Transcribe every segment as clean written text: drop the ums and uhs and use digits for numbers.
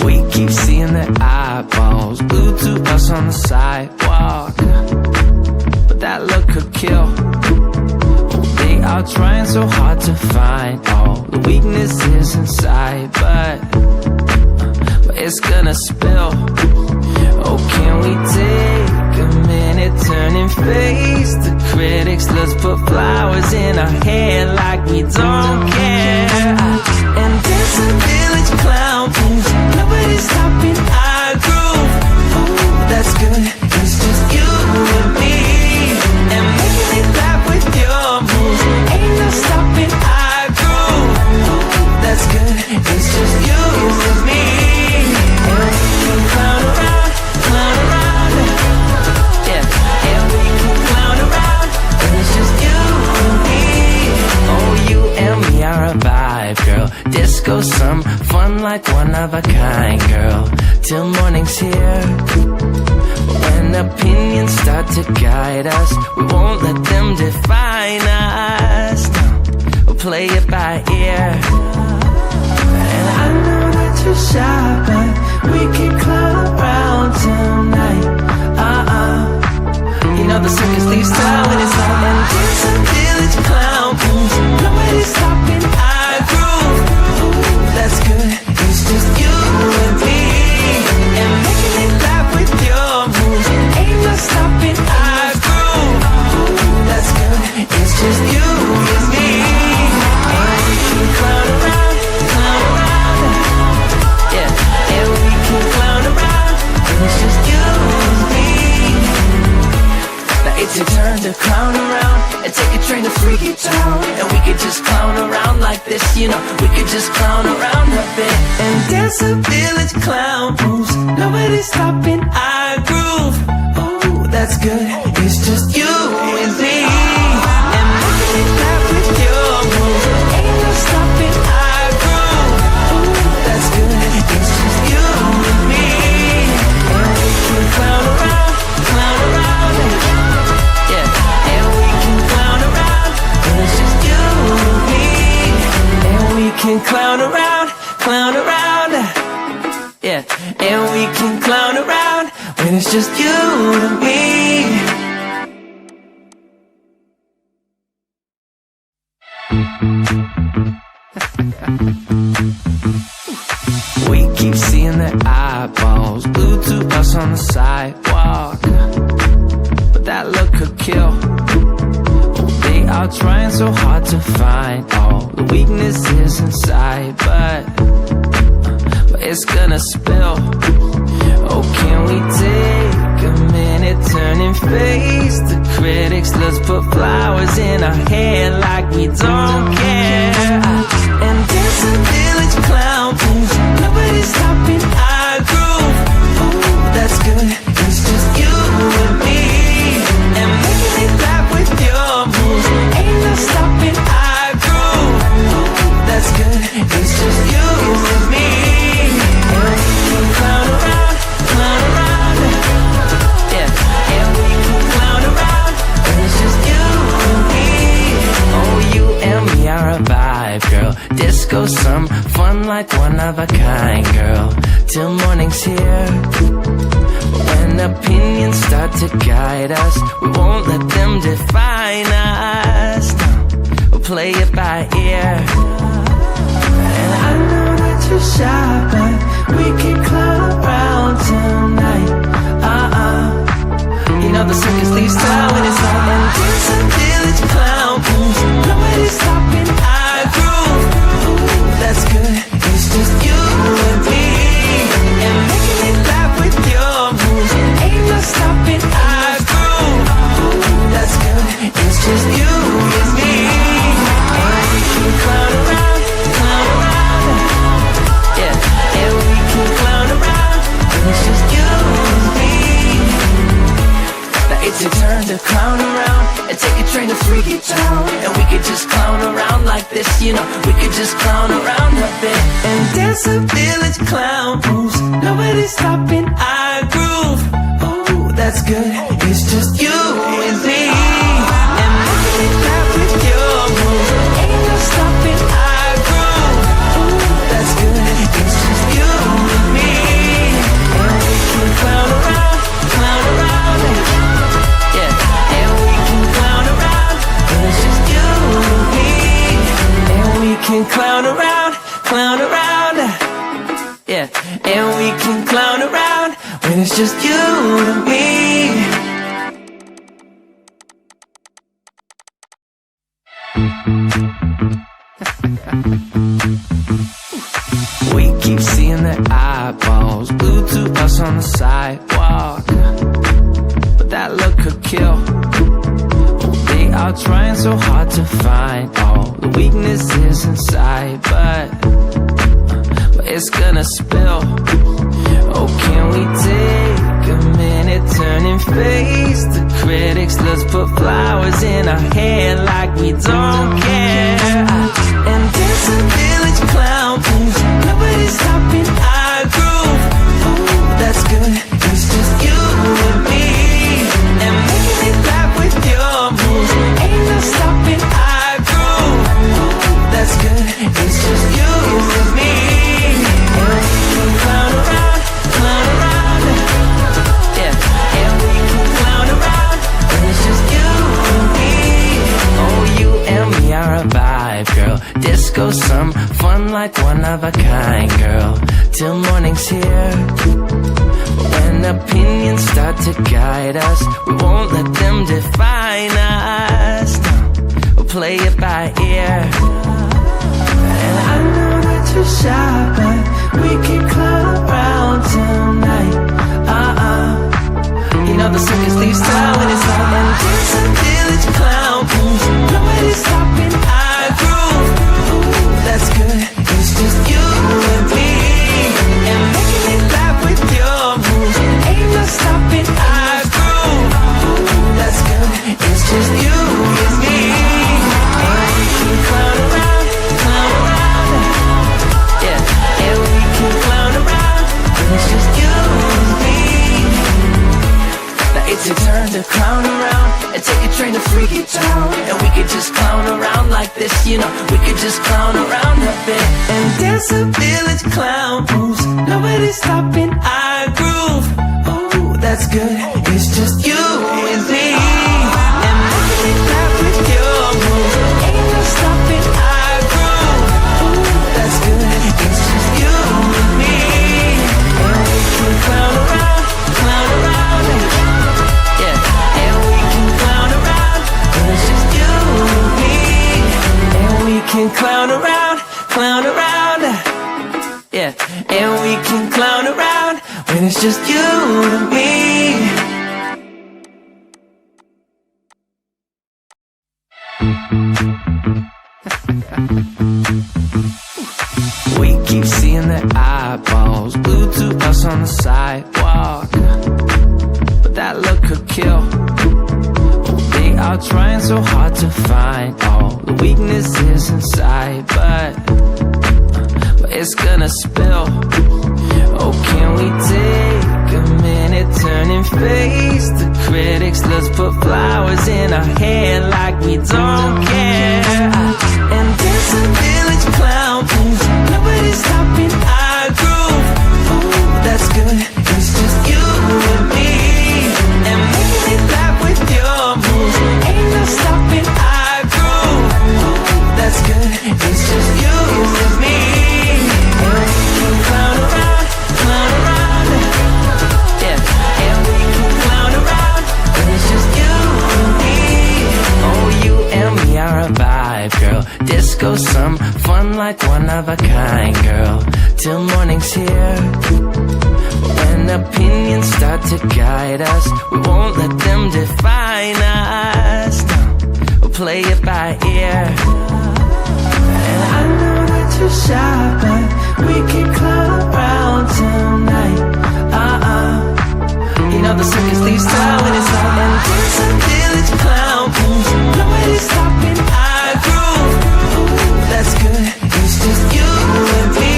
We keep seeing their eyeballs glued to us on the sidewalk, but that look could kill. They are trying so hard to find all the weaknesses inside, but it's gonna spill. Oh, can we take a minute, turn and face the critics? Let's put flowers in our hair like we don't care, and dance a village clown moves. Nobody's stopping our groove. Oh, that's good, it's just you and me, and making it laugh with your moves. Ain't no stopping our groove. Oh, that's good, it's just you and me, and we can clown around, yeah, and we can clown around, and it's just you and me. Oh, you and me are a vibe, girl. Disco, some fun like one of a kind, girl. Till morning's here. When opinions start to guide us, we won't let them define us. No, we'll play it by ear. And I know that you're shy, but we can clown around tonight. You know the circus leaves town when it's on, and dance a village clown moves. Nobody's stopping our groove. Ooh, that's good, it's just you and me, and making it laugh with your moves. Ain't no stopping our groove. Ooh, that's good, it's just you and me, and we can clown around, yeah, and we can clown around, and it's just you and me. Now it's your turn to clown around and take a train to Freaky Town, and we could just clown around like this, you know. We could just clown around a bit and dance a village clown moves. Nobody's stopping our groove. Oh, that's good, it's just you and me, and making it laugh with your moves. Ain't no stopping our groove. Oh, that's good, it's just you and me, and we can clown around, yeah, and we can clown around, and it's just you and me, and we can clown around, yeah, and we can clown around when it's just you and me. We keep seeing their eyeballs glued to us on the sidewalk, but that look could kill. They are trying so hard to find all the weaknesses inside, but it's gonna spill. Oh, can we take a minute, turn and face the critics? Let's put flowers in our hair like we don't care, and dance a village clown moves. Nobody's stopping our groove. Oh, that's good, it's just you and me, and making it laugh with your moves. Ain't no stopping our groove. Oh, that's good, it's just you and me, and we can clown around, yeah, and we can clown around, and it's just you and me. Oh, you and me are a vibe, girl. Disco, some fun like one of a kind, girl. Till morning's here. When opinions start to guide us, we won't let them define us. No, we'll play it by ear. And I know that you're shy, but we can clown around tonight. You know the circus leaves town when it's on, and dance a village clown moves. Nobody's stopping our groove. Ooh, that's good, it's just you and me, and making it laugh with your moves. Ain't no stopping our groove. Ooh, that's good, it's just you and me, and we can clown around, yeah, and we can clown around, and it's just you and me. Now it's your turn to clown around and take a train to Freaky Town, and we could just clown around like this, you know. We could just clown around a bit and dance a village clown moves. Nobody's stopping our groove. Oh, that's good, it's just you and me, and making it laugh with your moves. Ain't no stopping it's just you and me. We keep seeing their eyeballs glued to us on the sidewalk, but that look could kill. They are trying so hard to find all the weaknesses inside, but it's gonna spill. Oh, can we take a minute, turn and face the critics? Let's put flowers in our hair like we don't care, and dance a village clown moves. Nobody's stopping our groove. Ooh, that's good, it's just you and me, and making it laugh with your moves. Ain't no stopping our groove. Ooh, that's good, it's just you and me. And we can clown around, yeah. And we can clown around, and it's just you and me. Oh, you and me are a vibe, girl. Disco, some fun like one of a kind, girl. Till morning's here. When opinions start to guide us, we won't let them define us. No, we'll play it by ear. And I know that you're shy, but we can clown around tonight. You know the circus leaves town when it's hot, and dance a village clown moves. Nobody's stopping our groove. Ooh, that's good, it's just you and me, and making it laugh with your moves. Ain't no stopping our groove. Ooh, that's good, it's just you and me. And we can clown around, yeah. And we can clown around, and it's just you and me. Now it's your turn to clown around and take a train to Freaky Town, and we could just clown around like this, you know. We could just clown around a bit and dance a village clown moves. Nobody's stopping our groove. Ooh, that's good, it's just you and me, and making it laugh with your moves. Ain't no stopping our groove. Ooh, that's good, it's just you and me, and we can clown around, yeah. And we can clown around, and it's just you and me, and we can clown around, yeah. And we can clown around when it's just you and me. We keep seeing their eyeballs glued to us on the sidewalk, but that look could kill. They are trying so hard to find all the weaknesses inside, but it's gonna spill. Oh, can we take a minute, turn and face the critics? Let's put flowers in our hair like we don't care, and dance a village clown moves. Nobody's stopping our groove. Ooh, that's good, it's just you and me, and making it laugh with your moves. Ain't no stopping our groove. Ooh, that's good, it's just you and me, and we can clown around, yeah. And we can clown around, and it's just you and me. Oh, you and me are a vibe, girl. Disco, some fun like one of a kind, girl. Till morning's here. When opinions start to guide us, we won't let them define us. No, we'll play it by ear. And I know that you're shy, but we can clown around tonight. You know the circus leaves town when it's hot, and dance a village clown moves. Nobody's stopping our groove. Ooh, that's good, it's just you and me,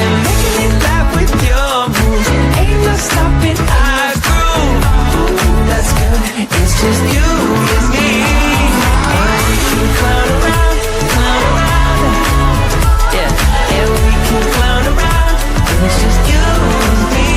and making it laugh with your moves. Ain't no stopping our groove. Ooh, that's good, it's just you and me, and we can clown around, yeah. And we can clown around, and it's just you and me.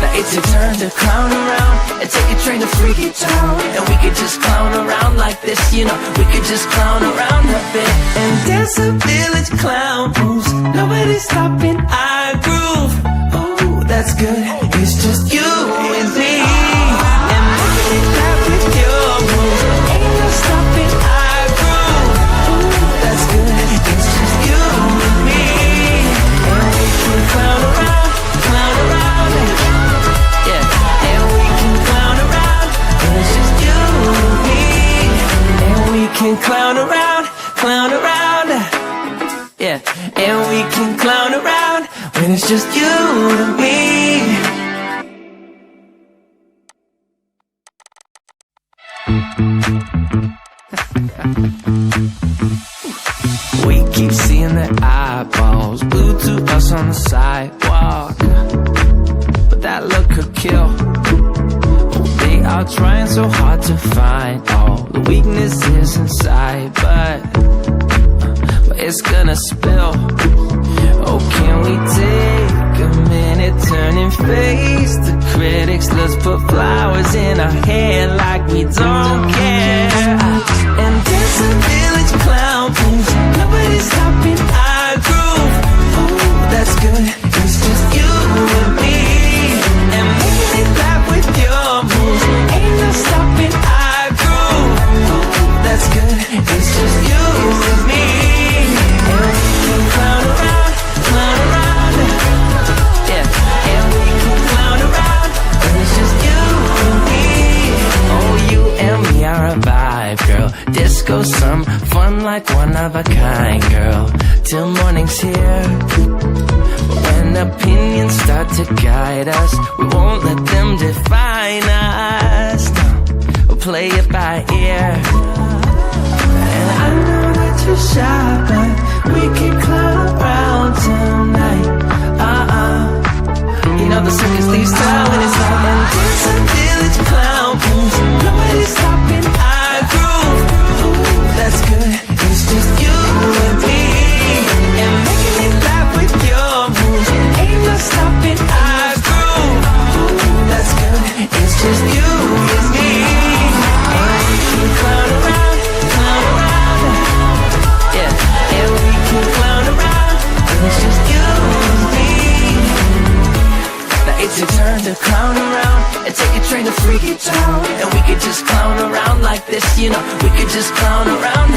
Now it's your turn to clown around and take a train to Freaky Town, and we could just clown around like this, you know. We could just clown around a bit and dance a village clown moves. Nobody's stopping our groove. Ooh, that's good. It's just you and me. And making it laugh with your moves. Ain't no stopping our groove. Ooh, that's good. It's just you and me. And we can clown around, yeah. And we can clown around, and it's just you and me. And we can clown around, yeah. And we can clown around when it's just you and me. We keep seeing their eyeballs glued to us on the sidewalk, but that look could kill. They are trying so hard to find all the weaknesses inside, but it's gonna spill. Oh, can we take a minute, turn and face the critics? Let's put flowers in our hair like we don't care. And dance a village clown, please. Nobody's stopping our groove. Ooh, that's good. It's just you and me. And making it laugh with your moves. Ain't no stopping our groove. Ooh, that's good. It's just you and me. And we can clown around, yeah. And we can clown around, and it's just you and me. Oh, you and me are a vibe, girl. Disco, some fun like one of a kind, girl. Till morning's here. When opinions start to guide us, we won't let them define us. No, we'll play it by ear. And I know that you're shy, but we can clown around tonight. You know the circus leaves town when it's out. And dance a village clown, nobody's stopping our groove. Ooh, that's good. It's just you and me. And making it laugh with your moves. Ain't no stopping our groove. Ooh, that's good. It's just you and me. And we can clown around, yeah. And we can clown around, and it's just you and me. Now it's your turn to clown around and take a train to Freaky Town. And we could just clown around like this, you know. We could just clown around.